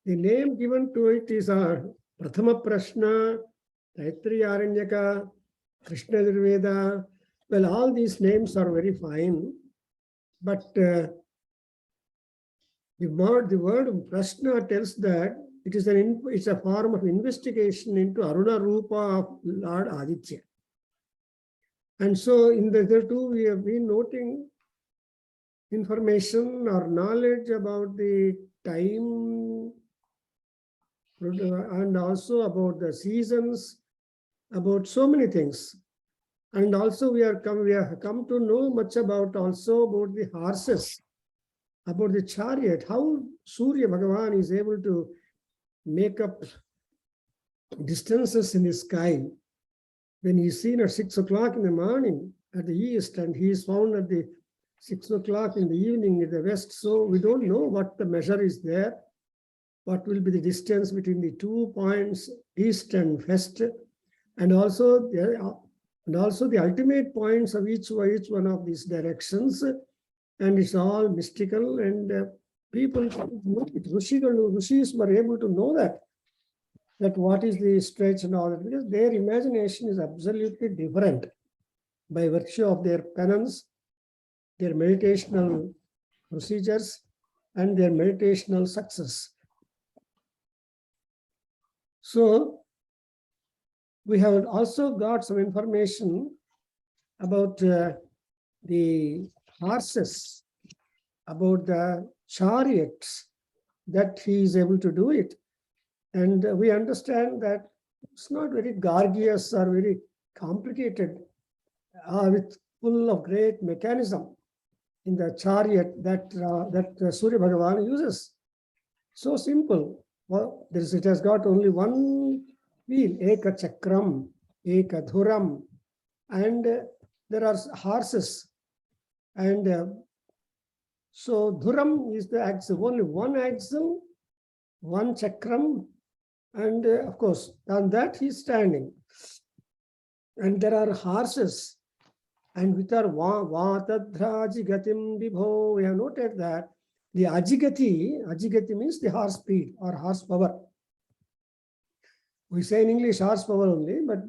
The name given to it is Prathama Prashna, Taittiriya, Krishna Veda. Well, all these names are very fine, but the word Prashna tells that it's a form of investigation into Aruna Rupa of Lord Aditya. And so in the two, we have been noting information or knowledge about the time and also about the seasons, about so many things. And also we have come to know much about the horses, about the chariot, how Surya Bhagavan is able to make up distances in the sky. When he's seen at 6 o'clock in the morning at the east, and he is found at the 6 o'clock in the evening at the west. So we don't know what the measure is there, what will be the distance between the 2 points, east and west, and also the ultimate points of each one of these directions. And it's all mystical, and people, rishis were able to know that what is the stretch and all that, because their imagination is absolutely different by virtue of their penance, their meditational procedures, and their meditational success. So we have also got some information about the horses, about the chariots, that he is able to do it. And we understand that it's not very gorgeous or very complicated, with full of great mechanism in the chariot that Surya Bhagavan uses. So simple. Well, it has got only one wheel, Eka Chakram, Eka Dhuram, and there are horses. And so Dhuram is the axle, only one axle, one Chakram, and of course, on that he is standing. And there are horses, and with our Vatadhrajigatim Vibho, we have noted that the Ajigati means the horse speed or horsepower. We say in English horsepower only, but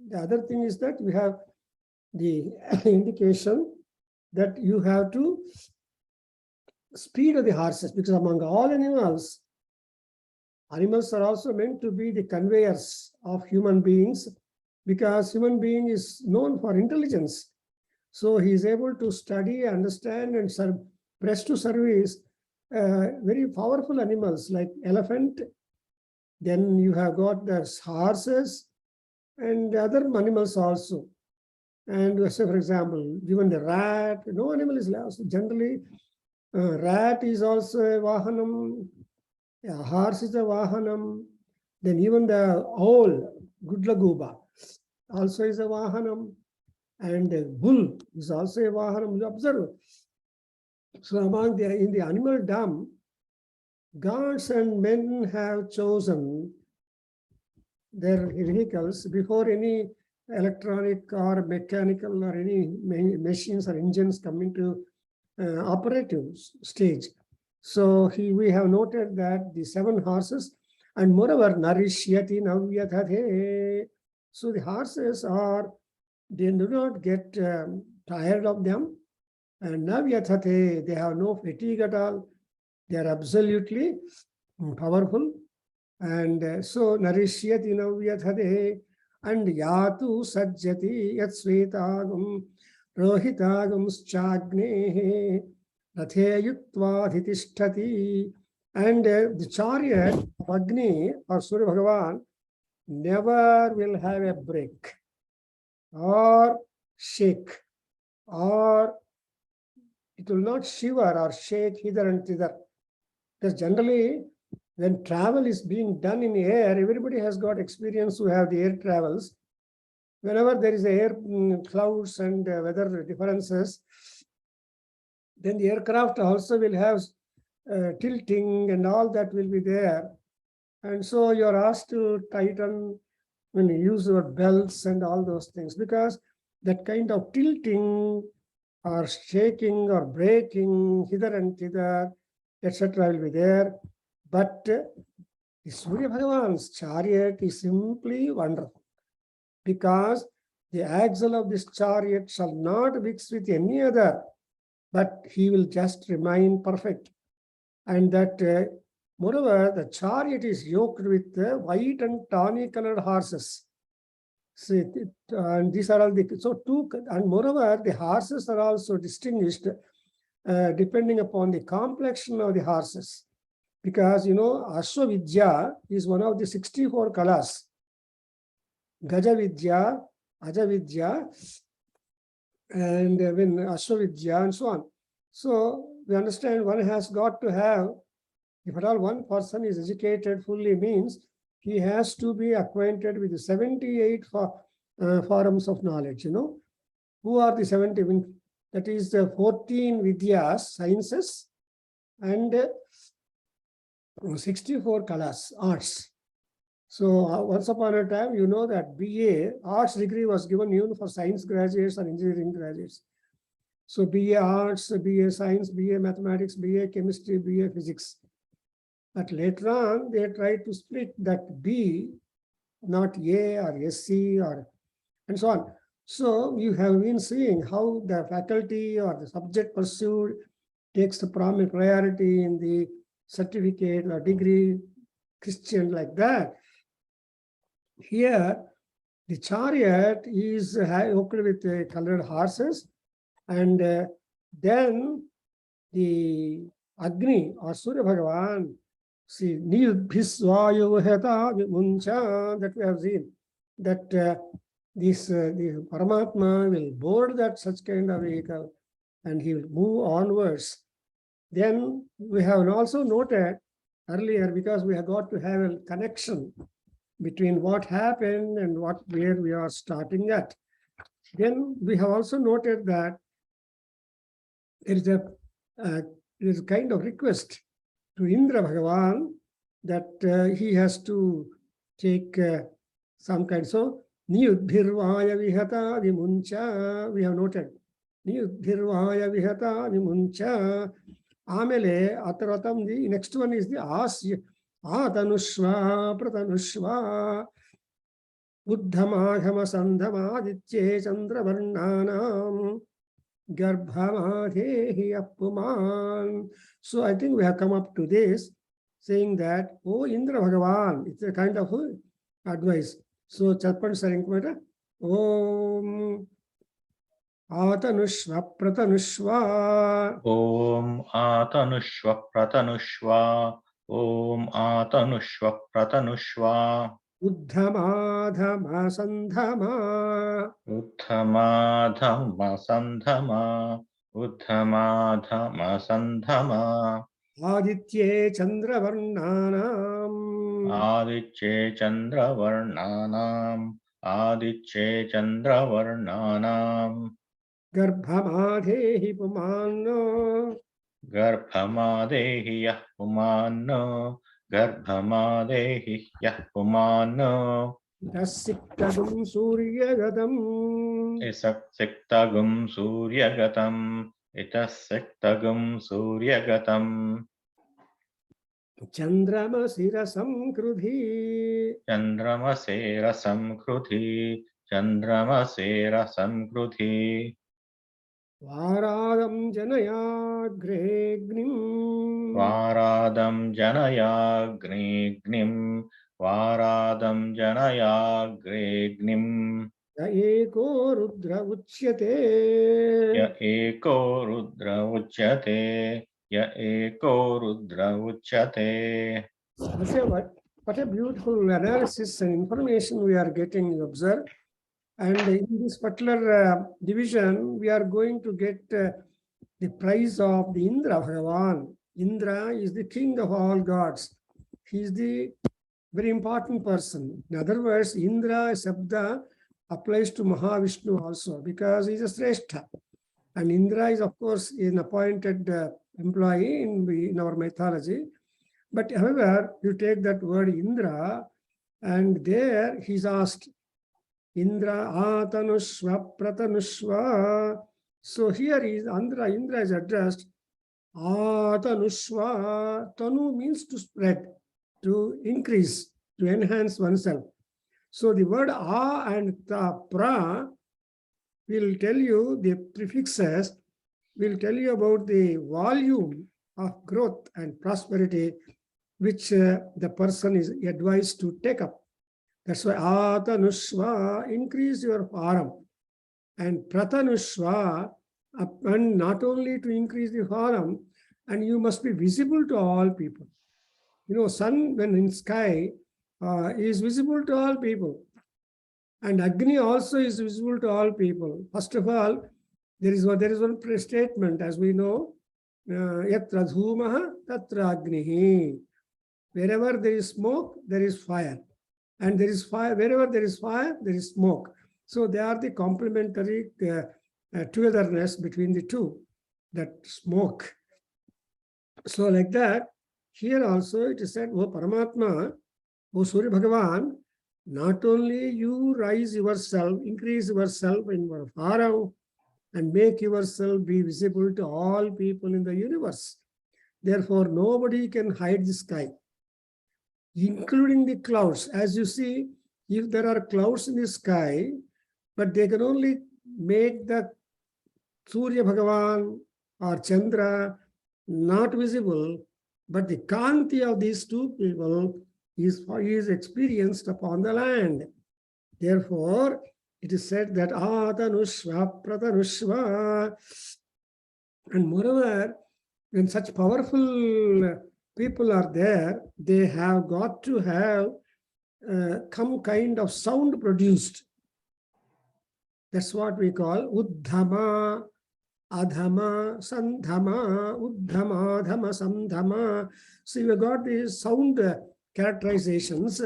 the other thing is that we have the indication that you have to speed of the horses, because among all animals are also meant to be the conveyors of human beings, because human being is known for intelligence. So he is able to study, understand, and press to service very powerful animals like elephant. Then you have got the horses and other animals also. And say, for example, even the rat, no animal is lost. Generally, rat is also a vahanam, a horse is a vahanam. Then even the owl, Gudlaguba, also is a vahanam. And the bull is also a vahanam. You observe. So in the animal dam, gods and men have chosen their vehicles before any electronic or mechanical or any machines or engines come into operative stage. So we have noted that the 7 horses, and moreover, narishyati navyathathe. So the horses they do not get tired of them, and navyathathe, they have no fatigue at all. They are absolutely powerful. And so narishyati navyathathe, and yatu sajjati yat svetagam rohitagam schagnehe ratheyutva dhitishtati. And the chariot of Agni or Surya Bhagavan never will have a break or shake, or it will not shiver or shake hither and thither. Because generally, when travel is being done in air, everybody has got experience who have the air travels. Whenever there is air clouds and weather differences, then the aircraft also will have tilting and all that will be there. And so you are asked to tighten when you use your belts and all those things, because that kind of tilting or shaking or breaking hither and thither, etc. will be there. But the Surya Bhagavan's chariot is simply wonderful, because the axle of this chariot shall not mix with any other, but he will just remain perfect. And that, moreover, the chariot is yoked with white and tawny colored horses. See, and these are all the, so two, and moreover, the horses are also distinguished depending upon the complexion of the horses. Because, Ashwavidya is one of the 64 kalas. Gajavidya, Ajavidya, and when Ashwavidya, and so on. So we understand one has got to have, if at all one person is educated fully, means he has to be acquainted with the 78 forms of knowledge. Who are the 70? That is the 14 Vidyas, sciences, and 64 kalas, arts. So once upon a time, that BA, arts degree was given even for science graduates and engineering graduates. So BA arts, BA science, BA mathematics, BA chemistry, BA physics. But later on, they tried to split that B, not A or SC or, and so on. So you have been seeing how the faculty or the subject pursued takes the priority in the certificate or degree, Christian, like that. Here, the chariot is yoked with colored horses, and then the Agni or Surya Bhagavan, see, that we have seen, that the Paramatma will board that such kind of vehicle and he will move onwards. Then we have also noted earlier, because we have got to have a connection between what happened and where we are starting at. Then we have also noted that there is a kind of request to Indra Bhagavan that he has to take some kind. So, Niyudhirvaya Vihata Vimuncha, we have noted. Niyudhirvaya Vihata Vimuncha. Amele Ataratam, the next one is the Asya. Atanushva Pratanushva Uddhamagama Sandhamaditye Chandravarnanam Garbhamadehi Appuman. So I think we have come up to this, saying that, oh Indra Bhagavan, it's a kind of advice. So Chatpan Sarinkumata, Om Atanushva Pratanushva. Om Atanushva Pratanushva. Om Atanushva Pratanushva. Uddhamadhama Sandhama. Uddhamadhama Sandhama. Uddhamadhama Sandhama. Aditye Chandravarnanam. Aditye Chandravarnanam. Aditye Chandravarnanam. Garbhamadehi Pumano. Garbhamadehi yah pumano. Garbhamadehi yah pumano. Tassiktagum Suryagatam. Isaksiktagum Suryagatam. Itassiktagum Suryagatam. Chandramasira Samkrudhi. Chandramasera Samkruthi. Chandramasera Samkruthi. Varadam Janayagregnim. Varadam Janayagregnim. Varadam Janayagregnim. Ya eko Rudra Uchyate. Ya eko Rudra Uchyate. Ya eko Rudra Uchyate. What a beautiful analysis and information we are getting, you observe. And in this particular division, we are going to get the prize of the Indra Bhagavan. Indra is the king of all gods. He is the very important person. In other words, Indra Sabda applies to Mahavishnu also, because he is a Sreshta. And Indra is, of course, an appointed employee in our mythology. But however, you take that word Indra, and there he's asked, Indra Atanushva Pratanushva. So here is Indra is addressed Atanushva. Tanu means to spread, to increase, to enhance oneself. So the word a and ta, pra, will tell you the prefixes, will tell you about the volume of growth and prosperity which the person is advised to take up. That's why Atanushva, increase your farm. And Pratanushva, and not only to increase the farm, and you must be visible to all people. You know, sun when in sky is visible to all people. And Agni also is visible to all people. First of all, there is one statement, as we know, Yatra dhumaha tatra agnihi. Wherever there is smoke, there is fire. And there is fire, wherever there is fire, there is smoke. So they are the complementary togetherness between the two, that smoke. So like that, here also it is said, O Paramatma, O Surya Bhagavan, not only you rise yourself, increase yourself in your farm and make yourself be visible to all people in the universe. Therefore, nobody can hide the sky, including the clouds. As you see, if there are clouds in the sky, but they can only make the Surya Bhagavan or Chandra not visible, but the Kanti of these two people is experienced upon the land. Therefore, it is said that Atanushva, Pratanushva. And moreover, when such powerful people are there, they have got to have some kind of sound produced. That's what we call Uddhama, Adhama, Sandhama, Uddhama, Adhama, Sandhama. So you have got these sound characterizations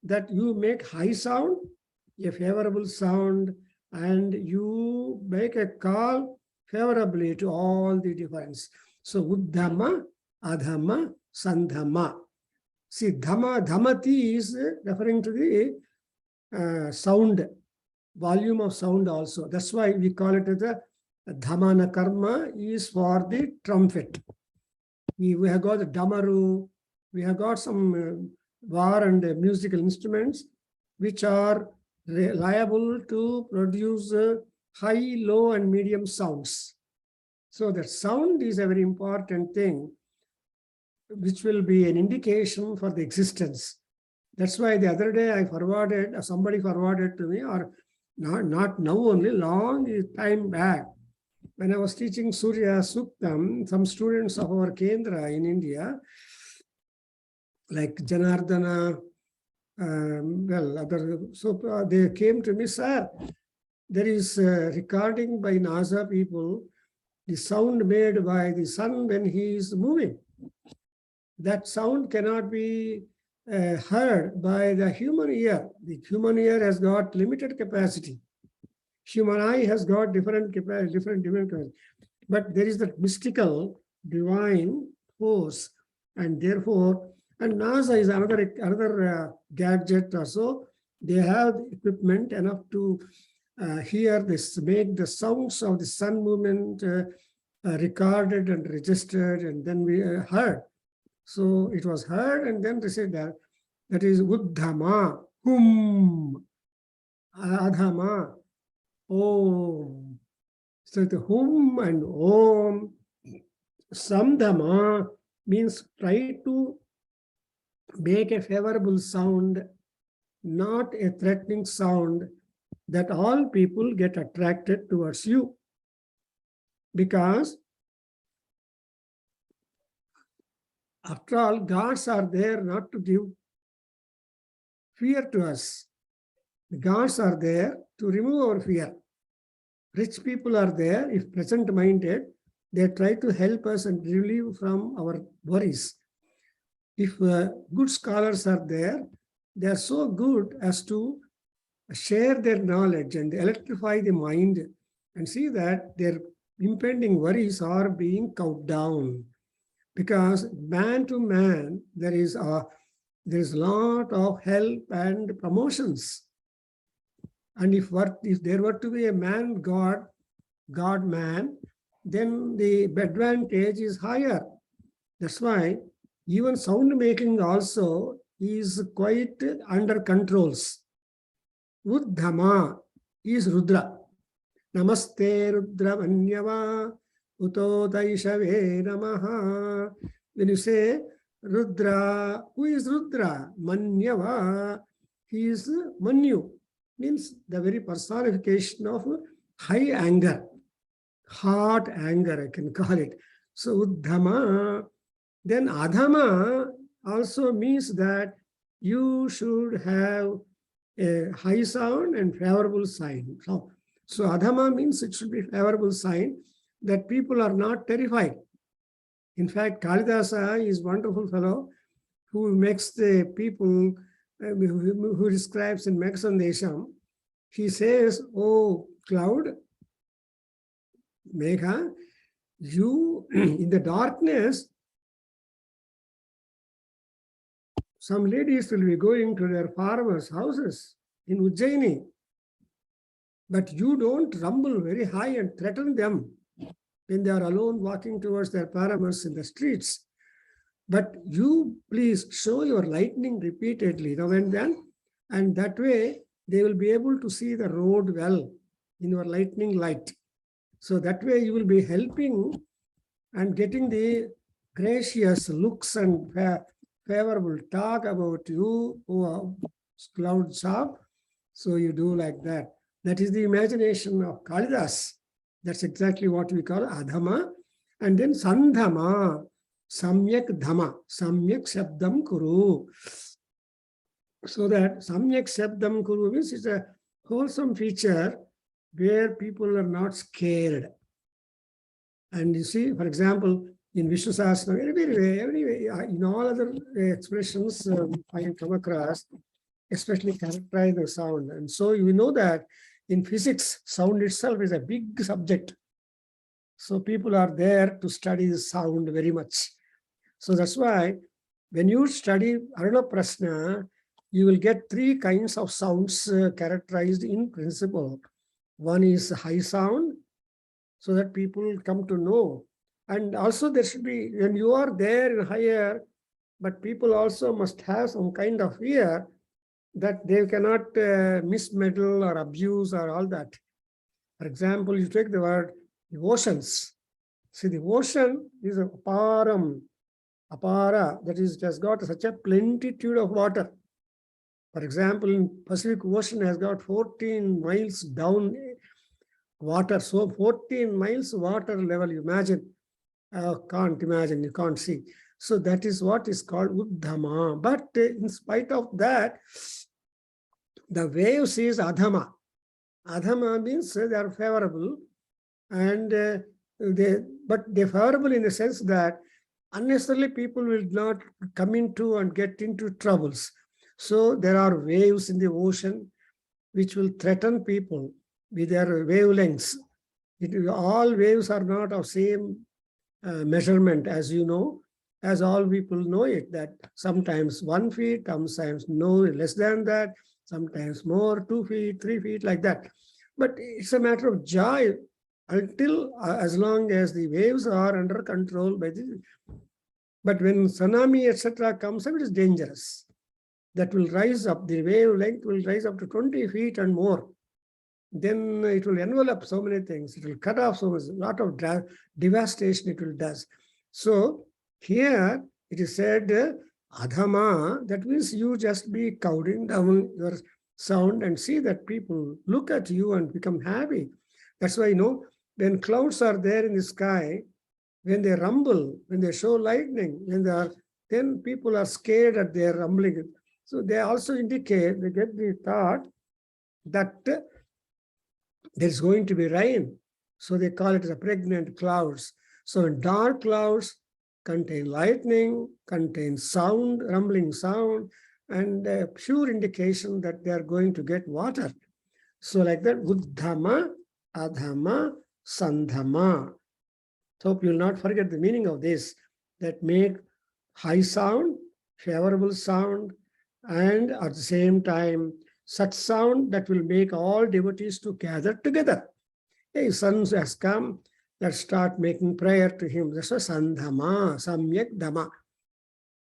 that you make high sound, a favorable sound, and you make a call favorably to all the difference. So Uddhama, Adhama, Sandhama. See, Dhamati is referring to the sound, volume of sound also. That's why we call it as the Dhamana Karma is for the trumpet. We have got the Damaru, we have got some war and musical instruments which are liable to produce high, low, and medium sounds. So that sound is a very important thing, which will be an indication for the existence. That's why the other day I forwarded, somebody forwarded to me, or not now only, long time back, when I was teaching Surya Suktam, some students of our Kendra in India, like Janardana, they came to me, sir, there is a recording by NASA people, the sound made by the sun when he is moving. That sound cannot be heard by the human ear. The human ear has got limited capacity. Human eye has got different capacity. But there is that mystical, divine force, and therefore, and NASA is another gadget or so. They have equipment enough to hear this, make the sounds of the sun movement recorded and registered, and then we heard. So it was heard, and then they said that is Uddhama, Hum, Adhama, Om. So the Hum and Om, Samdhama means try to make a favorable sound, not a threatening sound, that all people get attracted towards you. Because after all, gods are there not to give fear to us. The gods are there to remove our fear. Rich people are there, if present-minded, they try to help us and relieve from our worries. If good scholars are there, they are so good as to share their knowledge and electrify the mind and see that their impending worries are being cut down. Because man to man, there is a lot of help and promotions. And if there were to be a man, God man, then the advantage is higher. That's why even sound making also is quite under controls. Uddhama is Rudra. Namaste Rudra Manyava Uto Taishave Namaha. When you say Rudra, who is Rudra? Manyava, he is Manyu, means the very personification of high anger, hot anger, I can call it. So Uddhama, then Adhama also means that you should have a high sound and favorable sign. So Adhama means it should be favorable sign that people are not terrified. In fact, Kalidasa is a wonderful fellow who makes the people, who describes in Megha. He says, oh cloud, Megha, you in the darkness, some ladies will be going to their farmers' houses in Ujjaini, but you don't rumble very high and threaten them when they are alone walking towards their farmers in the streets. But you please show your lightning repeatedly now and then, and that way they will be able to see the road well in your lightning light. So that way you will be helping and getting the gracious looks and favorable talk about you, who clouds up. So you do like that. That is the imagination of Kalidas. That's exactly what we call Adhama. And then Sandhama, Samyak Dhama, Samyak Shabdam Kuru. So that Samyak Shabdam Kuru means it's a wholesome feature where people are not scared. And you see, for example, in Vishnu Sahasranam, everywhere, in all other expressions I come across, especially characterize the sound. And so you know that in physics, sound itself is a big subject. So people are there to study the sound very much. So that's why when you study Aruna Prashna, you will get three kinds of sounds characterized in principle. One is high sound, so that people come to know. And also there should be, when you are there in higher, but people also must have some kind of fear that they cannot mismeddle or abuse or all that. For example, you take the word the oceans. See, the ocean is a param, apara, that is, it has got such a plenitude of water. For example, in Pacific Ocean has got 14 miles down water. So 14 miles water level, imagine. Can't imagine, you can't see. So that is what is called Uddhama. But in spite of that, the waves is Adhama. Adhama means they are favorable, and but they're favorable in the sense that unnecessarily people will not come into and get into troubles. So there are waves in the ocean which will threaten people with their wavelengths. All waves are not of same measurement, as you know, as all people know it, that sometimes 1 feet, sometimes no less than that, sometimes more, 2 feet, 3 feet, like that. But it's a matter of joy until as long as the waves are under control by the. But when tsunami, etc., comes up, it is dangerous. That will rise up, the wavelength will rise up to 20 feet and more. Then it will envelop so many things. It will cut off so much, a lot of devastation it will does. So here it is said, Adhama, that means you just be cowering down your sound and see that people look at you and become happy. That's why, when clouds are there in the sky, when they rumble, when they show lightning, then people are scared at their rumbling. So they also indicate, they get the thought that there's going to be rain. So they call it as a pregnant clouds. So dark clouds contain lightning, contain sound, rumbling sound, and a pure indication that they are going to get water. So like that, Uddhama, Adhama, Sandhama. So you will not forget the meaning of this, that make high sound, favorable sound, and at the same time, such sound that will make all devotees to gather together. Hey, sun has come, Let's start making prayer to him. That's a sandhama, samyak dhamma.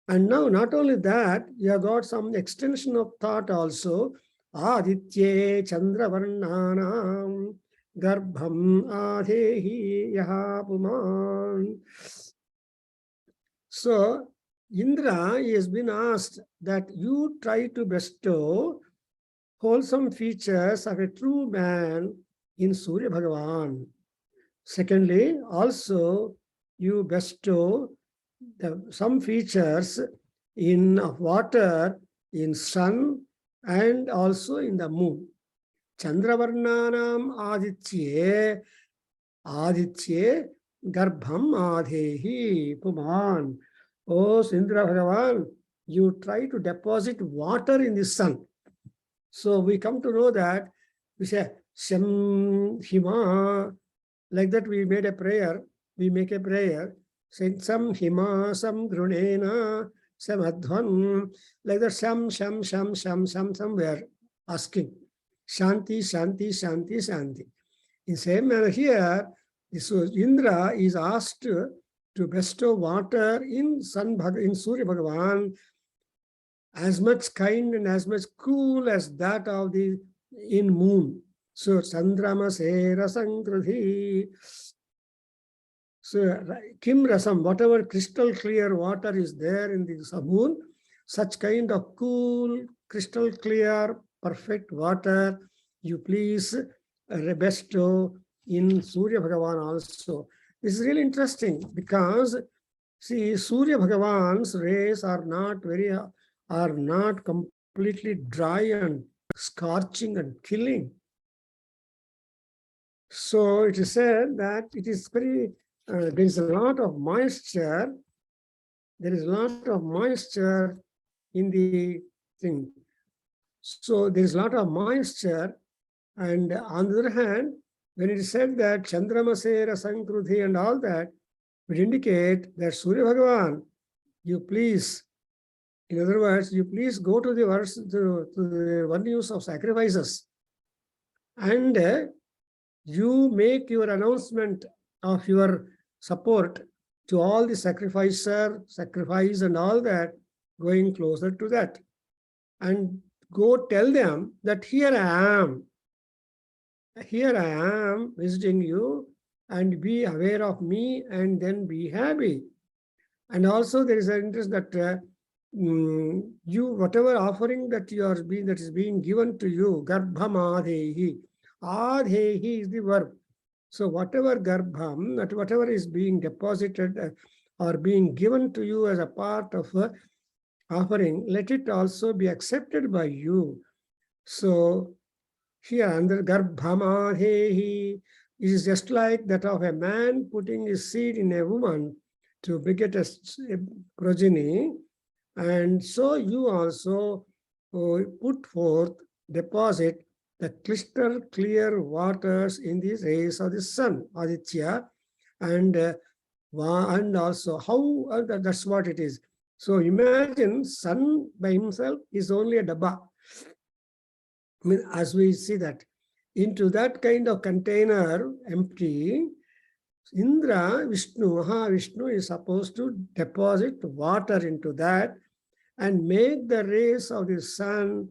And now, not only that, you have got some extension of thought also. Aditye Chandravarnanam Garbham Adhehi Yaha Puman. So, Indra has been asked that you try to bestow wholesome features of a true man in Surya Bhagavan. Secondly, also you bestow some features in water, in sun, and also in the moon. Chandravarnanam Aditye Garbham Adhehi Puman. Oh, Indra Bhagavan, you try to deposit water in the sun. So we come to know that we say Sham Hima. Like that, we made a prayer. We make a prayer. Saying Sam Hima, Sam Grunena, Sam Advan. Like that, Sam, we are asking. Shanti, Shanti, Shanti, Shanti. In same manner here, this was Indra is asked to bestow water in Surya Bhagavan, as much kind and as much cool as that of the in moon. So Chandrama Sera Sankruthi. So Kim Rasam, whatever crystal clear water is there in the moon, such kind of cool, crystal clear, perfect water, you please bestow in Surya Bhagavan also. This is really interesting because, see, Surya Bhagavan's rays are not completely dry and scorching and killing. So it is said that it is very, there is a lot of moisture. There is a lot of moisture in the thing. So there is a lot of moisture. And on the other hand, when it is said that Chandramasera Sankruthi and all that, would indicate that Surya Bhagavan, you please, in other words, you please go to the verse, to the one use of sacrifices. And you make your announcement of your support to all the sacrifice and all that, going closer to that. And go tell them that here I am visiting you, and be aware of me and then be happy. And also there is an interest that you, whatever offering that is being given to you, Garbham Adhehi. Adhehi is the verb. So whatever Garbham, that whatever is being deposited or being given to you as a part of offering, let it also be accepted by you. So here under Garbham Adhehi is just like that of a man putting his seed in a woman to beget a progeny. And so you also put forth, deposit the crystal clear waters in the rays of the sun, Aditya, and also how that's what it is. So imagine sun by himself is only a dabba. I mean, as we see that into that kind of container, empty, Indra, Vishnu is supposed to deposit water into that and make the rays of the sun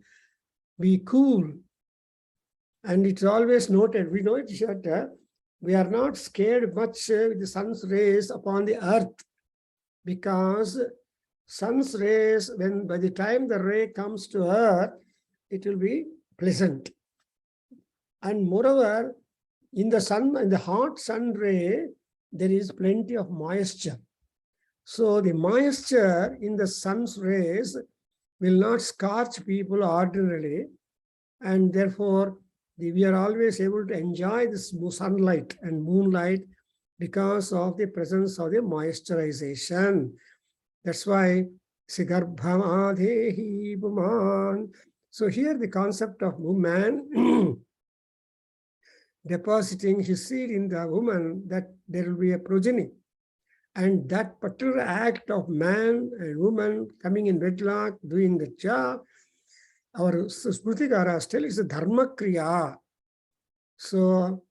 be cool. And it's always noted, we know it, that we are not scared much with the sun's rays upon the earth, because sun's rays, when by the time the ray comes to earth, it will be pleasant. And moreover, in the hot sun ray, there is plenty of moisture. So the moisture in the sun's rays will not scorch people ordinarily, and therefore we are always able to enjoy this sunlight and moonlight because of the presence of the moisturization. That's why Sigarbham Adhehi Puman. So here the concept of woman depositing his seed in the woman, that there will be a progeny. And that particular act of man and woman coming in wedlock, doing the job, our Smritikaras tell is a dharma kriya. So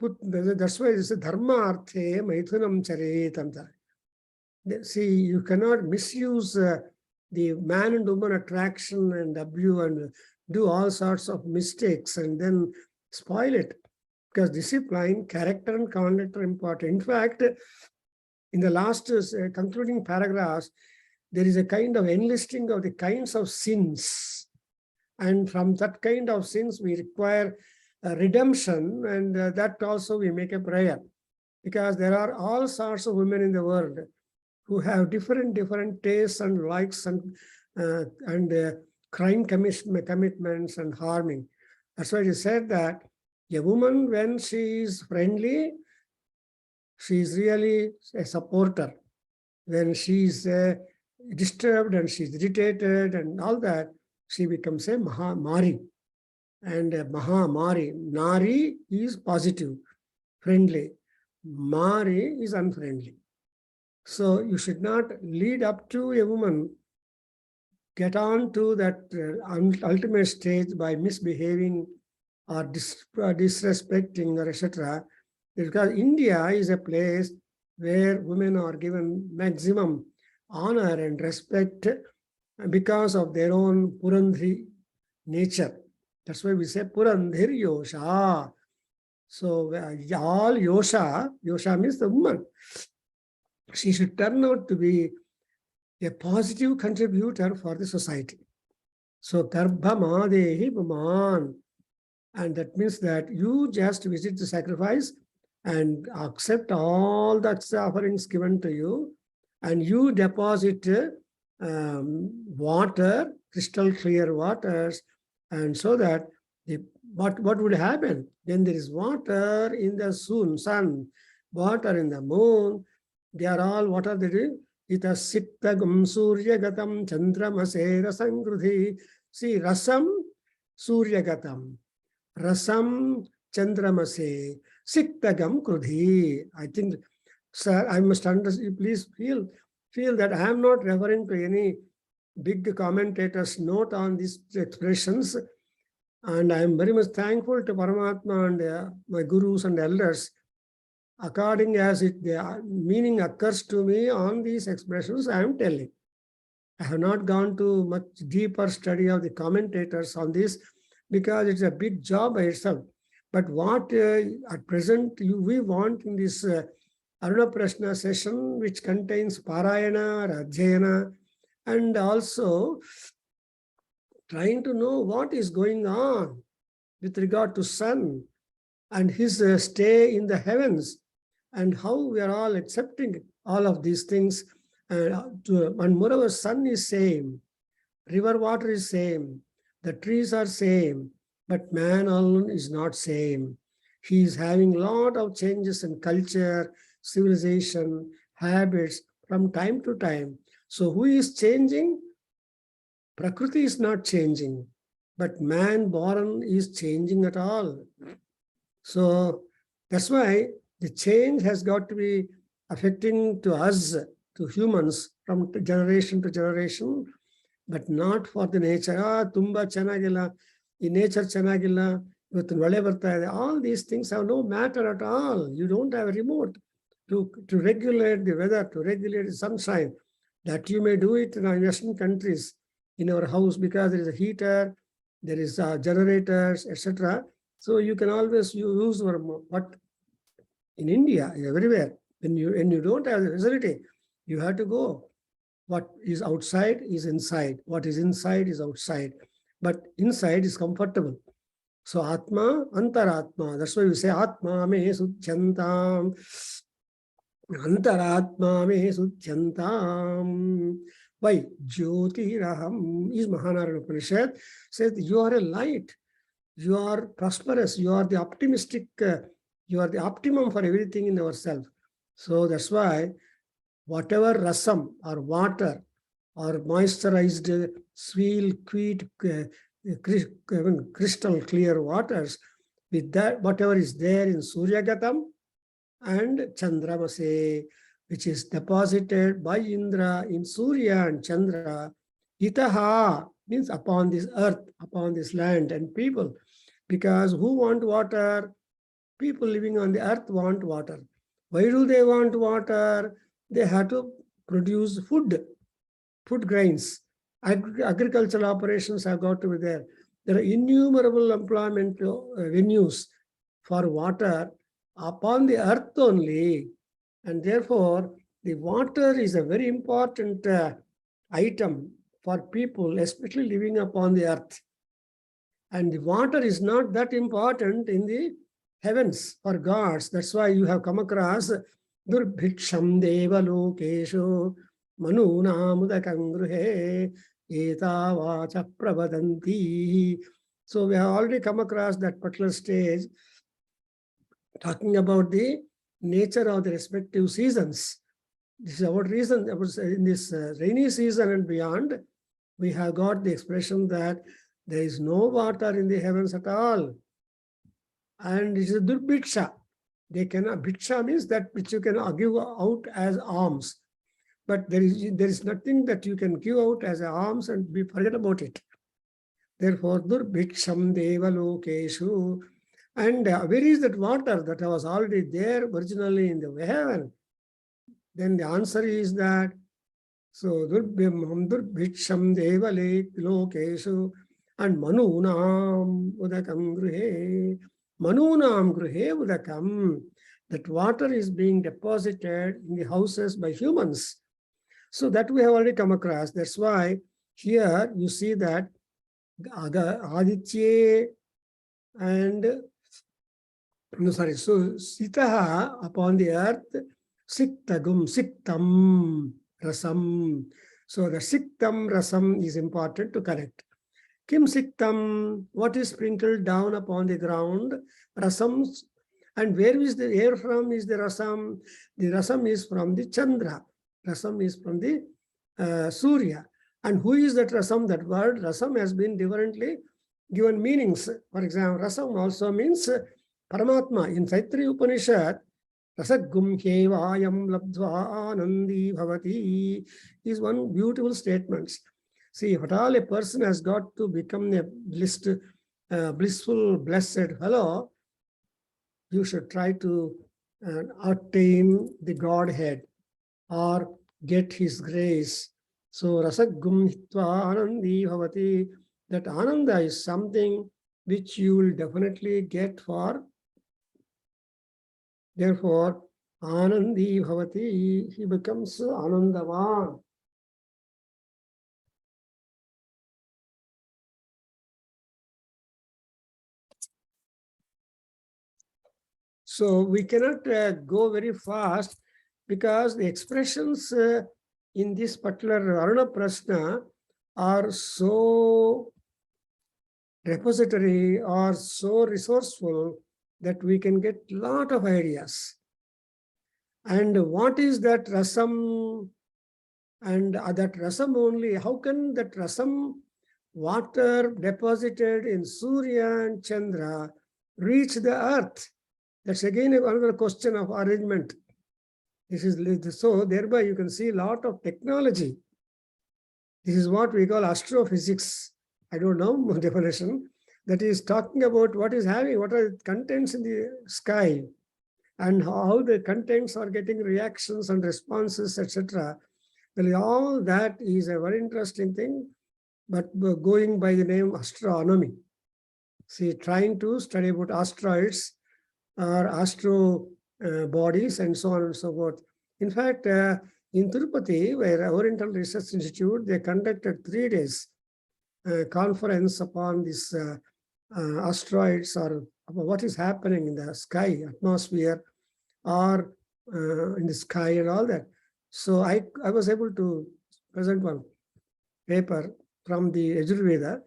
That's why it's a dharma arthe maithunam charetanta. See, you cannot misuse the man and woman attraction and and do all sorts of mistakes and then spoil it. Because discipline, character and conduct are important. In fact, in the last concluding paragraphs, there is a kind of enlisting of the kinds of sins. And from that kind of sins, we require redemption, and that also we make a prayer. Because there are all sorts of women in the world who have different tastes and likes and crime commitments and harming. That's why he said that a woman, when she is friendly, she is really a supporter. When she is disturbed and she is irritated and all that, she becomes a Mahamari. And Mahamari, Nari is positive, friendly. Mari is unfriendly. So you should not lead up to a woman, get on to that ultimate stage by misbehaving or disrespecting or etc. Because India is a place where women are given maximum honor and respect because of their own Purandhri nature. That's why we say Purandhir Yosha. So all Yosha means the woman. She should turn out to be a positive contributor for the society. So Garbha Madehi Bhuman. And that means that you just visit the sacrifice and accept all the offerings given to you, and you deposit water, crystal clear waters, and so that what would happen? Then there is water in the sun, water in the moon. They are all, what are they doing? Ita sittagam suryagatam chandramase rasangruthi. See, rasam suryagatam. Rasam chandramase sittagam krudhi. I think, sir, I must understand, please feel that I am not referring to any big commentator's note on these expressions. And I am very much thankful to Paramatma and my gurus and elders. According as the meaning occurs to me on these expressions, I am telling. I have not gone to much deeper study of the commentators on this because it's a big job by itself. But what at present we want in this Aruna Prashna session, which contains Parayana or Adhyayana, and also trying to know what is going on with regard to sun and his stay in the heavens, and how we are all accepting all of these things. And moreover, sun is same, river water is same, the trees are same, but man alone is not same. He is having a lot of changes in culture, civilization, habits from time to time. So who is changing? Prakriti is not changing, but man born is changing at all. So that's why the change has got to be affecting to us, to humans, from generation to generation, but not for the nature. Tumba chanagilla, the nature chanagilla, all these things have no matter at all. You don't have a remote to regulate the weather, to regulate the sunshine. That you may do it in our Western countries, in our house, because there is a heater, there is generators, etc. So you can always use your, but in India, everywhere, when you don't have the facility, you have to go. What is outside is inside. What is inside is outside. But inside is comfortable. So Atma, Antaratma. That's why we say Atma me suchantam. Antaratma me suchantam. Why? Jyotiraham is Mahanarana Upanishad says you are a light. You are prosperous. You are the optimistic. You are the optimum for everything in ourselves. So that's why whatever rasam or water or moisturized, sweet, crystal clear waters, with that, whatever is there in Suryagatam and Chandramase, which is deposited by Indra in Surya and Chandra, Itaha means upon this earth, upon this land and people. Because who want water? people living on the earth want water. Why do they want water? They have to produce food grains. Agricultural operations have got to be there. There are innumerable employment venues for water upon the earth only. And therefore, the water is a very important item for people, especially living upon the earth. And the water is not that important in the heavens for gods. That's why you have come across Durbhiksham Deva Lokesho Manunamudakam Gruhe Eta Vacha Pravadanti. So we have already come across that particular stage, talking about the nature of the respective seasons. This is our reason. In this rainy season and beyond, we have got the expression that there is no water in the heavens at all. And it is a durbhiksha. They cannot, bhiksha means that which you can give out as alms. But there is nothing that you can give out as alms and forget about it. Therefore, durbhiksham deva lokeshu. And where is that water that was already there originally in the heaven? Then the answer is that, so durbhiksham deva lokeshu and manunam udakam gruhe. Manunam gruhe udakam. That water is being deposited in the houses by humans. So that we have already come across. That's why here you see that Aditya and so Sitaha upon the earth, Siktagum, Siktam, Rasam. So the Siktam, Rasam is important to correct. Kim Siktam, what is sprinkled down upon the ground? Rasam. And where is the air from? Is the Rasam? The Rasam is from the Chandra. Rasam is from the Surya. And who is that Rasam? That word Rasam has been differently given meanings. For example, Rasam also means Paramatma. In Taittiriya Upanishad, Rasagum Hyevayam Labdva Anandi Bhavati is one beautiful statement. See, if at all a person has got to become a blissful, blessed fellow, you should try to attain the Godhead or get his grace. So Rasagum Hitva Anandi Bhavati, that Ananda is something which you will definitely get for. Therefore, Anandi Bhavati, he becomes Anandavan. So we cannot go very fast because the expressions in this particular Aruna Prashna are so repository or so resourceful that we can get a lot of ideas. And what is that rasam? And that rasam only, how can that rasam water deposited in Surya and Chandra reach the earth? That's again another question of arrangement. This is so thereby you can see a lot of technology. This is what we call astrophysics. I don't know definition. That is talking about what is having, what are the contents in the sky, and how the contents are getting reactions and responses, etc. Well, all that is a very interesting thing, but going by the name astronomy. See, trying to study about asteroids or astro bodies and so on and so forth. In fact, in Tirupati, where Oriental Research Institute, they conducted 3 days conference upon this asteroids or what is happening in the sky, atmosphere, or in the sky and all that. So I was able to present one paper from the Veda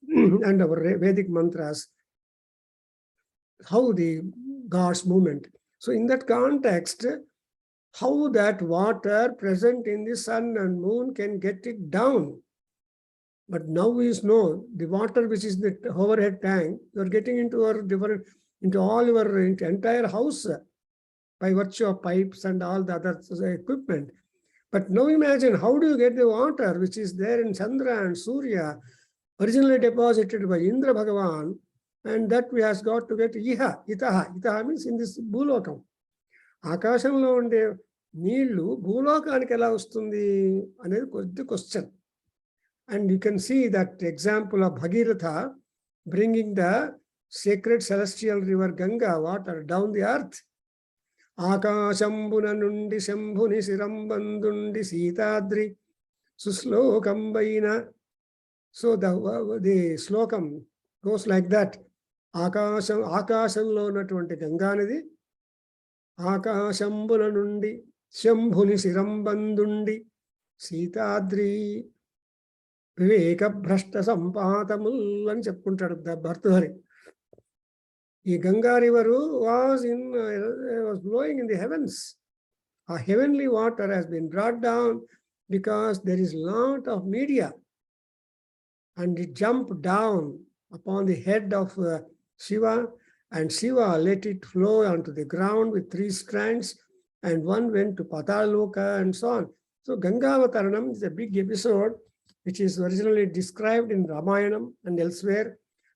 and our Vedic mantras, how the God's movement. So in that context, how that water present in the sun and moon can get it down. But now we know the water which is the overhead tank, you are getting into all your entire house by virtue of pipes and all the other equipment. But now imagine, how do you get the water which is there in Chandra and Surya, originally deposited by Indra Bhagavan, And that we has got to get itaha means in this bhulokam. ఆకాశంలో ఉండే నీళ్లు భూలోకానికి ఎలా వస్తుంది అనేది కొద్ది question. And you can see that example of Bhagiratha bringing the sacred celestial river Ganga water down the earth. ఆకాశంబున నుండి శంభుని శిరంబందుండి Sitadri సుశ్లోకంబైన. So the slokam goes like that. ఆకాశంలో ఉన్నటువంటి గంగా నది ఆకాశంబున నుండి శంభుని శిరంబందుండి సీతాద్రి వివేక భ్రష్ట సంపాతముల్ అని చెప్పుకుంటాడు భర్తృహరి. ఈ Ganga river was blowing in the heavens. A heavenly water has been brought down because there is lot of media, and it jumped down upon the head of Shiva, and Shiva let it flow onto the ground with 3 strands, and one went to Pataloka and so on. So Gangavataranam is a big episode which is originally described in Ramayanam and elsewhere.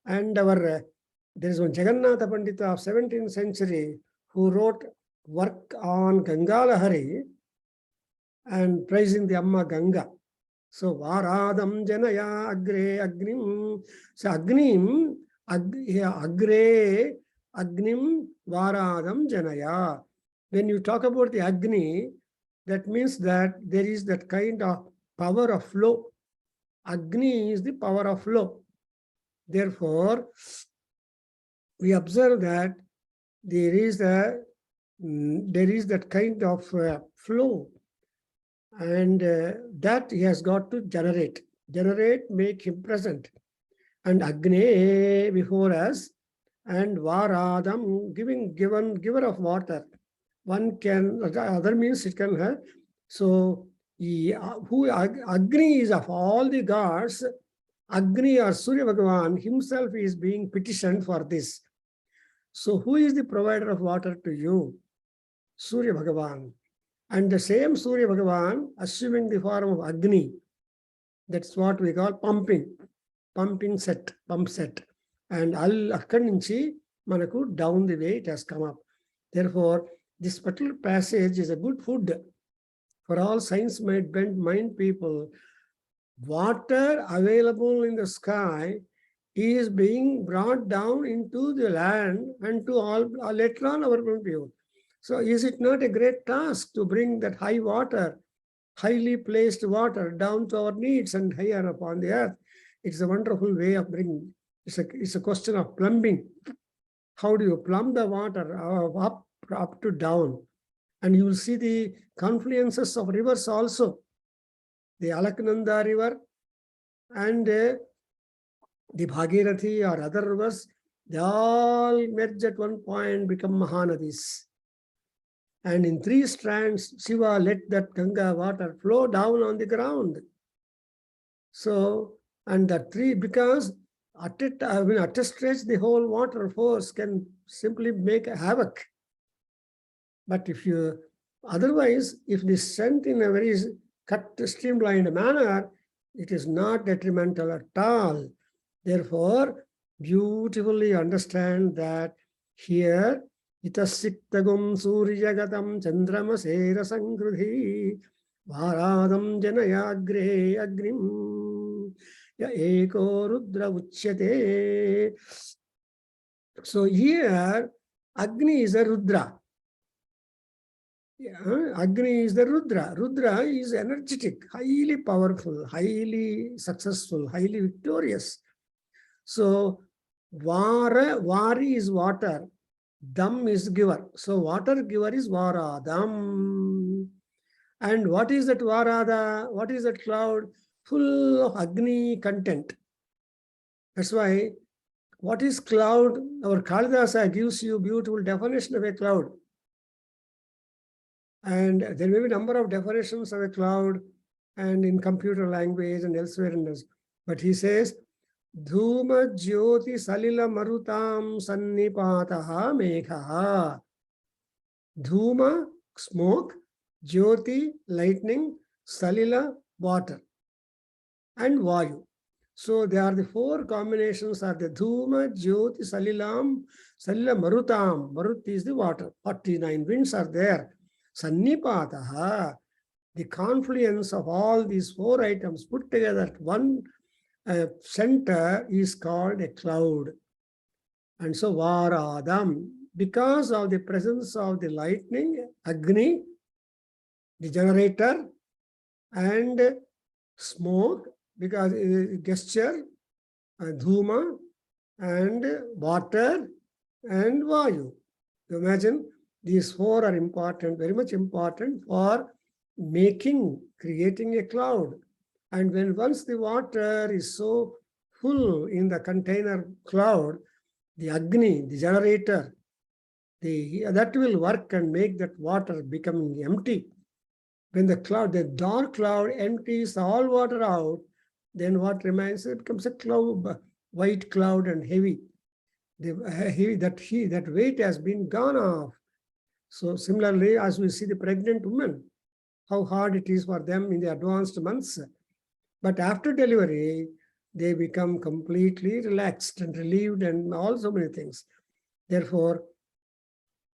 And there is one Jagannatha Pandita of 17th century who wrote work on Gangalahari and praising the Amma Ganga. So Varadam Janaya Agre Agnim. So Agnim Varadam Janaya. When you talk about the Agni, that means that there is that kind of power of flow. Agni is the power of flow. Therefore, we observe that there is that kind of flow, and that he has got to generate, make him present. And Agni before us, and Varadam, giver of water. One can, other means it can have. So Agni is of all the gods, Agni or Surya Bhagavan himself is being petitioned for this. So who is the provider of water to you? Surya Bhagavan. And the same Surya Bhagavan assuming the form of Agni. That's what we call pump set. And akkadi nunchi manaku down the way it has come up. Therefore, this particular passage is a good food for all science-bent mind people. Water available in the sky is being brought down into the land and to all later on our people. So is it not a great task to bring that high water, highly placed water down to our needs and higher upon the earth? It's a wonderful way of bringing. It's a question of plumbing. How do you plumb the water up to down? And you will see the confluences of rivers also. The Alaknanda river and the Bhagirathi or other rivers, they all merge at one point, become Mahanadis. And in 3 strands, Shiva let that Ganga water flow down on the ground. So, and the 3, because at a stretch, the whole water force can simply make a havoc. But otherwise, if this sent in a very cut, streamlined manner, it is not detrimental at all. Therefore, beautifully understand that here, itasiktagum suryagatam chandramasera sangrudhi varadam janayagre agrim ya eko rudra uchyate. So here, Agni is a Rudra. Agni is the Rudra. Rudra is energetic, highly powerful, highly successful, highly victorious. So Vari is water, Dam is giver. So water giver is Varadam. And what is that Varada? What is that cloud? Full of Agni content. That's why, what is cloud? Our Kalidasa gives you beautiful definition of a cloud. And there may be a number of definitions of a cloud and in computer language and elsewhere in this. But he says, Dhuma Jyoti Salila Marutam Sannipataha Megha. Dhuma, smoke, Jyoti, lightning, Salila, water, and Vayu. So they are the four combinations are the Dhuma, Jyoti, Salilam, Salila Marutam. Marut is the water. 49 winds are there. Sannipataha, the confluence of all these four items put together at one center is called a cloud. And so Varadam, because of the presence of the lightning, Agni, the generator, and smoke, because gesture, Dhuma, and water, and Vayu. You imagine these four are important, very much important for creating a cloud. And when once the water is so full in the container cloud, the Agni, the generator, that will work and make that water becoming empty. When the dark cloud empties all water out, then what remains? It becomes a cloud, white cloud and heavy. That weight has been gone off. So similarly, as we see the pregnant women, how hard it is for them in the advanced months. But after delivery, they become completely relaxed and relieved and all so many things. Therefore,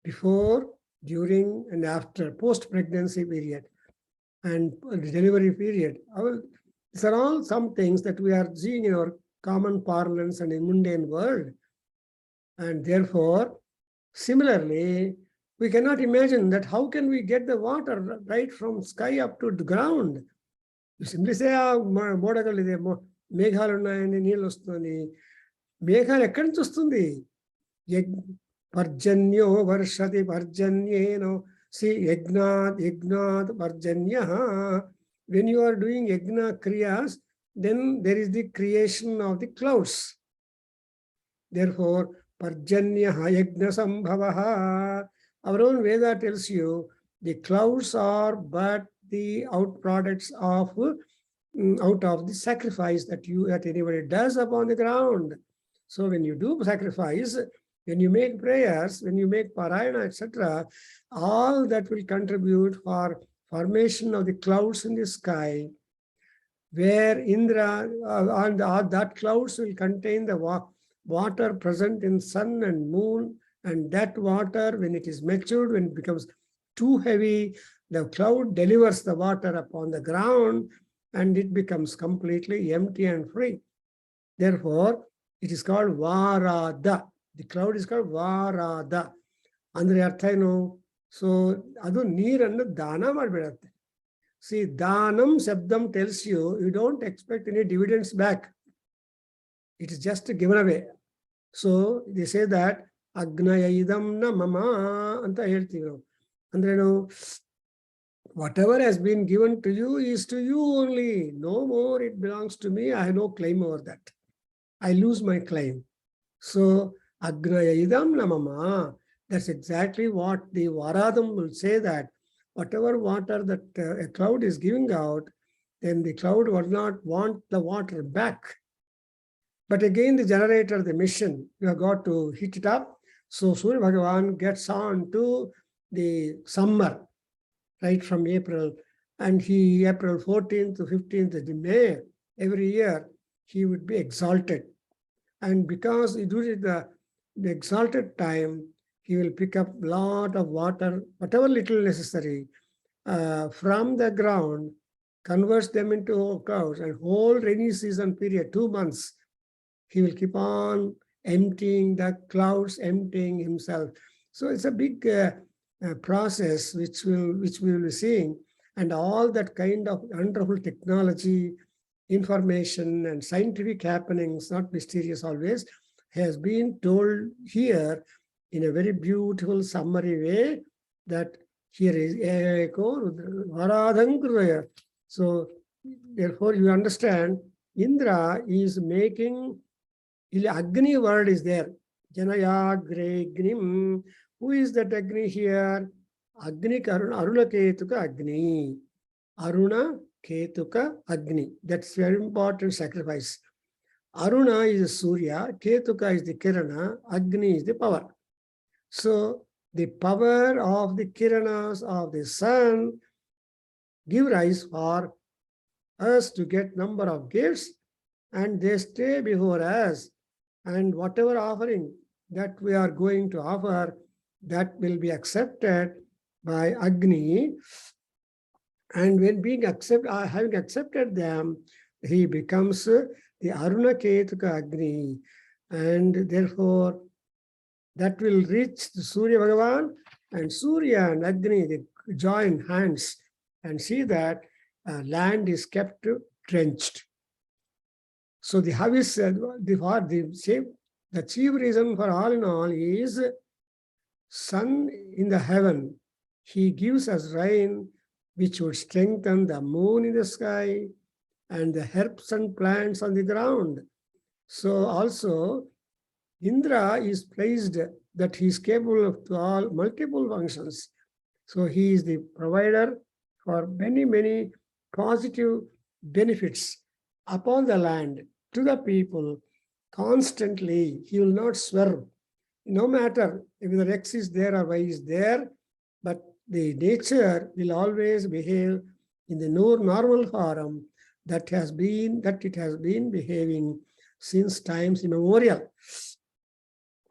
before, during, and after, post-pregnancy period and delivery period, these are all some things that we are seeing in our common parlance and in mundane world. And therefore, similarly, we cannot imagine that how can we get the water right from sky up to the ground. You simply say, మోడగలు ఇదే మేఘాలు ఉన్నాయని నీళ్ళు వస్తుంది. మేఘాలు ఎక్కడి నుంచి వస్తుంది? పర్జన్యో వర్షతి పర్జన్యేనో. See, yajnat parjanya. When you are doing yajna kriyas, then there is the creation of the clouds. Therefore, parjanya yajna sambhavaha. Our own Veda tells you the clouds are but the outproducts of out of the sacrifice that anybody does upon the ground. So when you do sacrifice, when you make prayers, when you make parayana, etc., all that will contribute for formation of the clouds in the sky, where Indra, that clouds will contain the water present in sun and moon, and that water, when it is matured, when it becomes too heavy, the cloud delivers the water upon the ground, and it becomes completely empty and free. Therefore, it is called Varada. The cloud is called Varada. Andre artha so adu neer and dana madbidatte. See, danam shabdam tells you don't expect any dividends back. It is just given away. So they say that Agnayaidam na mama anta heltivu. Andre whatever has been given to you is to you only. No more it belongs to me. I have no claim over that. I lose my claim. So Agnayaidam na mama. That's exactly what the Varadam will say, that whatever water that a cloud is giving out, then the cloud will not want the water back. But again, the generator, the mission, you have got to heat it up. So Surya Bhagavan gets on to the summer, right from April. And April 14th to 15th of May, every year, he would be exalted. And because during the exalted time, he will pick up a lot of water, whatever little necessary, from the ground, converts them into clouds, and whole rainy season period, 2 months, he will keep on emptying the clouds, emptying himself. So it's a big process which we will be seeing, and all that kind of wonderful technology, information, and scientific happenings, not mysterious always, has been told here in a very beautiful summary way, that here is Eko Varadhankraya. So therefore you understand, Indra is making, Agni word is there. Janayagregnim. Who is that Agni here? Agni Aruna Ketuka Agni. Aruna Ketuka Agni. That's very important sacrifice. Aruna is Surya, Ketuka is the Kirana, Agni is the power. So the power of the Kiranas of the sun give rise for us to get number of gifts, and they stay before us. And whatever offering that we are going to offer, that will be accepted by Agni. And when having accepted them, he becomes the Aruna Ketuka Agni. And therefore, that will reach the Surya Bhagavan, and Surya and Agni, they join hands and see that land is kept drenched. So the how is the chief reason for all in all is sun in the heaven. He gives us rain, which would strengthen the moon in the sky and the herbs and plants on the ground. So also, Indra is placed that he is capable of all multiple functions. So he is the provider for many, many positive benefits upon the land to the people constantly. He will not swerve. No matter if the X is there or Y is there, but the nature will always behave in the normal form that it has been behaving since times immemorial.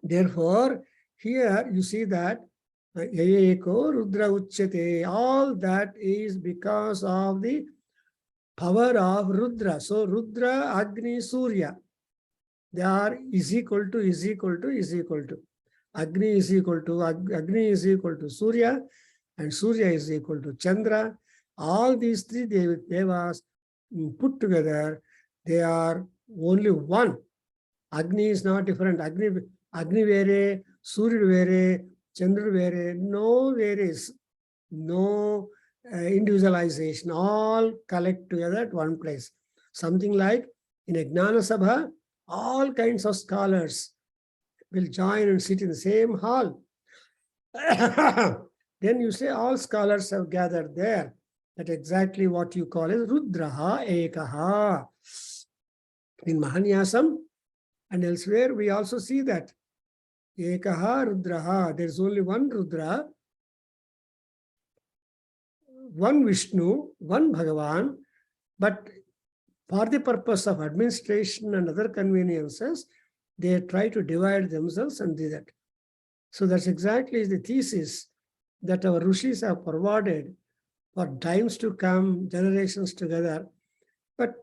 Therefore, here you see that Eko Rudra Uchyate, all that is because of the power of Rudra. So Rudra, Agni, Surya, they are is equal to. Agni is equal to Surya, and Surya is equal to Chandra. All these three devas put together, they are only one. Agni is not different. Agni vere, Surya vere, Chandra vere, no varies, no individualization, all collect together at one place. Something like in a Gnana Sabha, all kinds of scholars will join and sit in the same hall. Then you say all scholars have gathered there. That's exactly what you call as Rudraha Ekaha. In Mahanyasam and elsewhere, we also see that. Ekaha Rudraha, there's only one Rudra, one Vishnu, one Bhagavan, but for the purpose of administration and other conveniences, they try to divide themselves and do that. So that's exactly the thesis that our Rishis have provided for times to come, generations together. But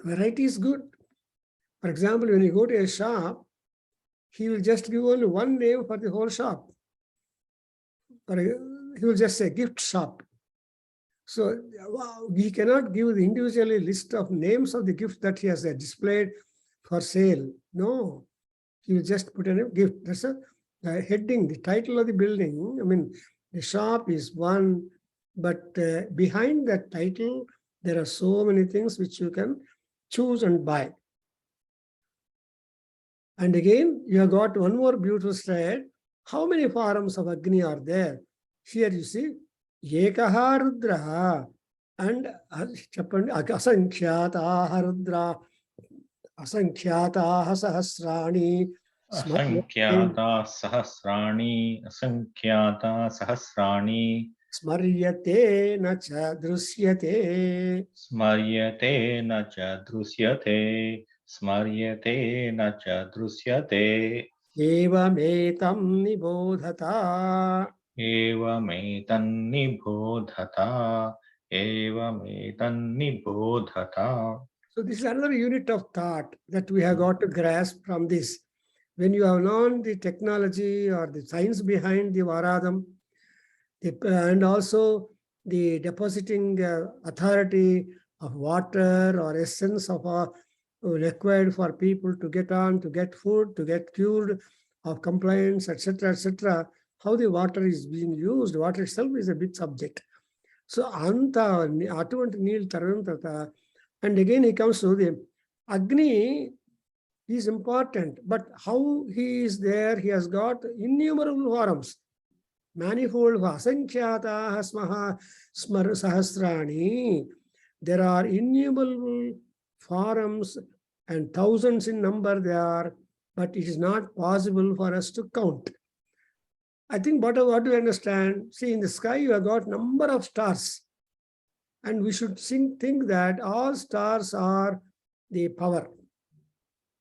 variety is good. For example, when you go to a shop, he will just give only one name for the whole shop. Or he will just say gift shop. So we cannot give the individually list of names of the gifts that he has displayed for sale. No, he will just put a gift. That's a heading, the title of the building. I mean, the shop is one, but behind that title, there are so many things which you can choose and buy. And again, you have got one more beautiful slide. How many forms of Agni are there? Here you see, Ekaha Rudraha and Asankhyataha Rudra, Asankhhyataha Sahasrani, Asankyata Sahasrani, Asankyata Sahasrani, Smaryate Nacha Drusyate. Smaryate Nacha Drusyate, Smaryate Nacha Drusyate, Evametam Nibodhata. Evametannibodhata, Evametannibodhata. So this is another unit of thought that we have got to grasp from this. When you have learned the technology or the science behind the Varadam, and also the depositing authority of water or essence of required for people to get on, to get food, to get cured of compliance, etc., etc., how the water is being used, water itself is a big subject. So, anta aటువంటి నీళ్ళు తరగడం తర్వాత, and again he comes to the Agni is important, but how he is there, he has got innumerable forms, manifold asankhyataha smar sahasrani. There are innumerable forms and thousands in number there, but it is not possible for us to count. I think what do you understand? See, in the sky, you have got number of stars. And we should think that all stars are the power.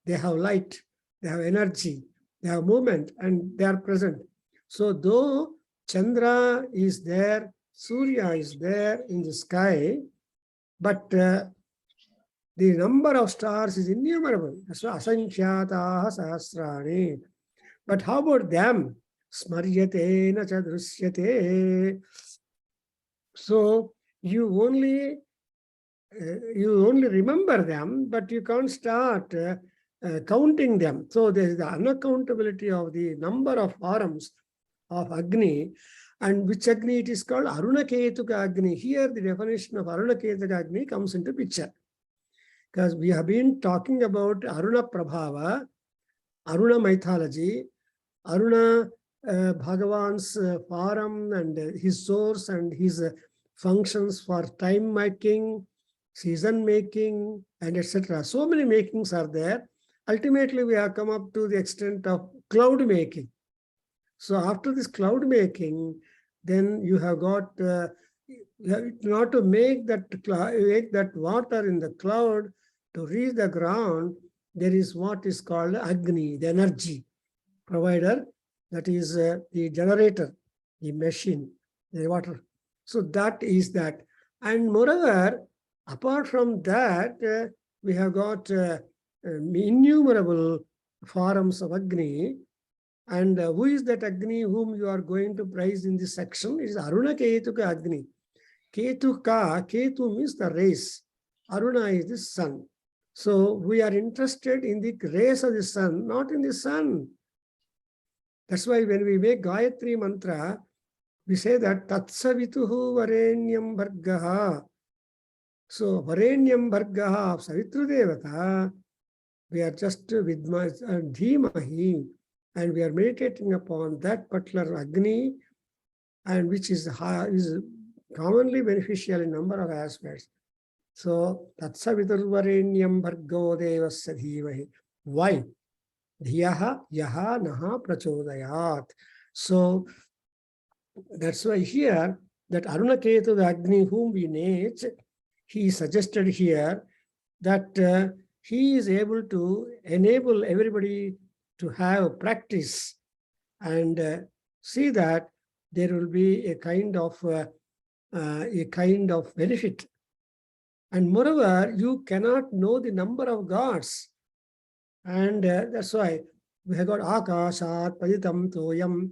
They have light, they have energy, they have movement, and they are present. So though Chandra is there, Surya is there in the sky, but the number of stars is innumerable. So asankhyataha sahasrani. But how about them? Smaryate na cha drusyate. So you only remember them, but you can't start counting them. So there is the unaccountability of the number of forms of Agni, and which Agni it is called Aruna Ketuka Agni. Here the definition of Aruna Ketuka Agni comes into picture. Because we have been talking about Aruna Prabhava, Aruna mythology, Aruna Bhagavan's form and his source and his functions for time making, season making, and etc. So many makings are there. Ultimately, we have come up to the extent of cloud making. So after this cloud making, then you have got, not to make that water in the cloud to reach the ground, there is what is called Agni, the energy provider, that is the generator, the machine, the water. So that is that. And moreover, apart from that, we have got innumerable forms of Agni. And who is that Agni whom you are going to praise in this section? It is Aruna Ketuka Agni. Ketu means the rays. Aruna is the sun. So we are interested in the rays of the sun, not in the sun. That's why when we make Gayatri mantra, we say that Tatsavituhu Varenyam Bhargaha. So Varenyam Bhargaha of Savitru Devata, we are just with Dhimahi, and we are meditating upon that particular Agni, and which is commonly beneficial in number of aspects. So Tatsavitur Varenyam Bhargo Devasya Dhimahi. Why? Dhiyaha yaha naha prachodayat. So that's why here that Aruna Ketu, the Agni whom we name, he suggested here that he is able to enable everybody to have practice and see that there will be a kind of benefit. And moreover, you cannot know the number of gods. And that's why we have got Akashat Paditam Toyam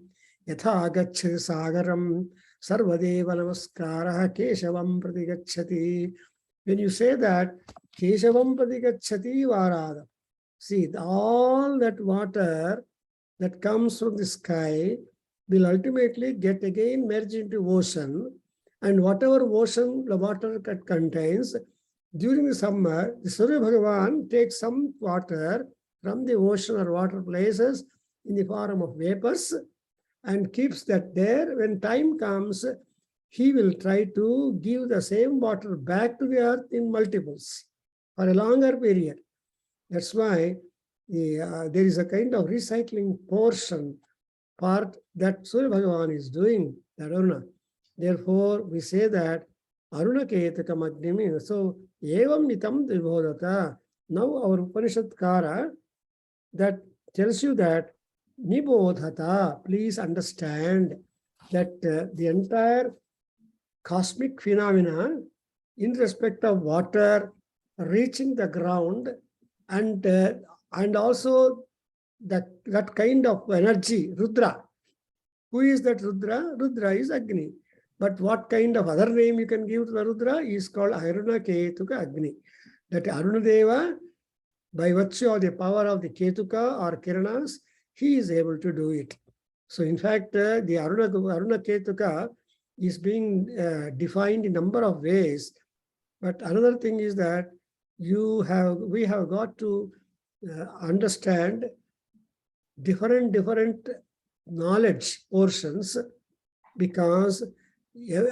Yatha Gacchati Sagaram Sarvadeva Namaskara Keshavam Pratigacchati. When you say that Keshavam Pratigacchati Varada, see, all that water that comes from the sky will ultimately get again merged into ocean, and whatever ocean the water contains, during the summer, the Surya Bhagavan takes some water from the ocean or water places in the form of vapors and keeps that there. When time comes, he will try to give the same water back to the earth in multiples for a longer period. That's why there is a kind of recycling part that Surya Bhagavan is doing, that Aruna. Therefore, we say that Aruna Ketakam Agni means, so Evam Nitam Dvibodata. Now our Upanishad Kara that tells you that Nibodhata, please understand that the entire cosmic phenomena in respect of water reaching the ground and also that kind of energy, Rudra. Who is that Rudra? Rudra is Agni. But what kind of other name you can give to the Rudra is called Aruna Ketuka Agni. That Aruna Deva, by virtue of the power of the Ketuka or Kiranas, he is able to do it. So in fact, the Aruna Ketuka is being defined in a number of ways. But another thing is that we have got to understand different knowledge portions, because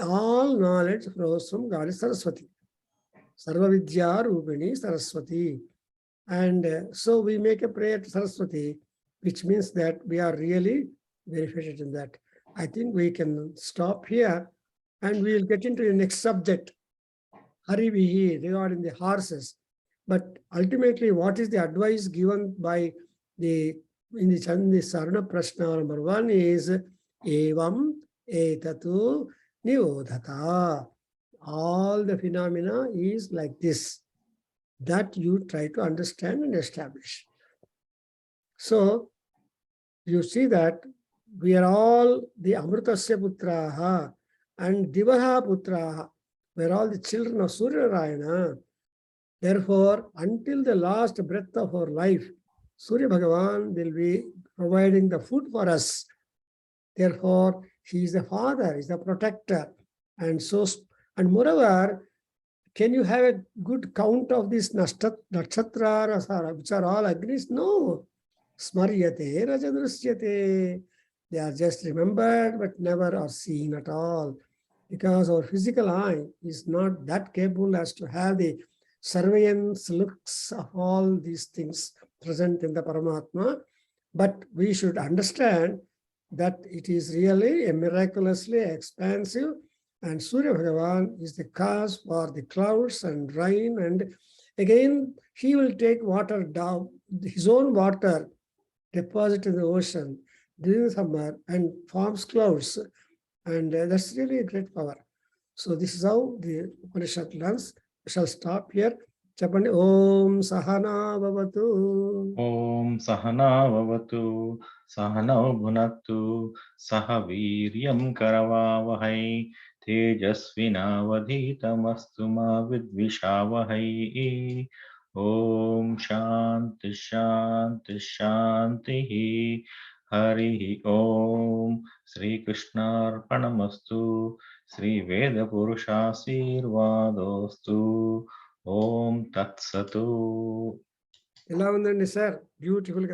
all knowledge flows from Goddess Saraswati. Sarva Vidya Rupini Saraswati. And so we make a prayer to Saraswati, which means that we are really benefited in that. I think we can stop here and we will get into the next subject, Harivihi, regarding the horses. But ultimately, what is the advice given by the in the Aruna Prashna number 1 is Evam Etatu Nivodhata. All the phenomena is like this, that you try to understand and establish. So you see that we are all the Amritasya Putraha and Divaha Putraha. We are all the children of Surya Rayana. Therefore, until the last breath of our life, Surya Bhagavan will be providing the food for us. Therefore, he is the father, he is the protector. And so, and moreover, can you have a good count of these nakshatras, which are all Agnis? No. Smaryate, rajadrusyate. They are just remembered, but never are seen at all. Because our physical eye is not that capable as to have the surveillance looks of all these things present in the Paramatma. But we should understand that it is really a miraculously expansive, and Surya Bhagavan is the cause for the clouds and rain, and again he will take water down, his own water, deposit in the ocean during the summer and forms clouds, and that's really a great power. So this is how the Upanishad learns. We shall stop here. Chapani Om Sahana Bhavatu. Om Sahana Vavatu Sahanau Bhunaktu Sahaviryam Karavavahai Tejasvinavadhitamastu ma vidvishavahai. Om Shanti Shanti Shanti Hari Om Sri Krishna Arpanamastu Sri Veda Purushasirvadostu Om Tat Satu. ఎలా ఉందండి sir? Beautiful.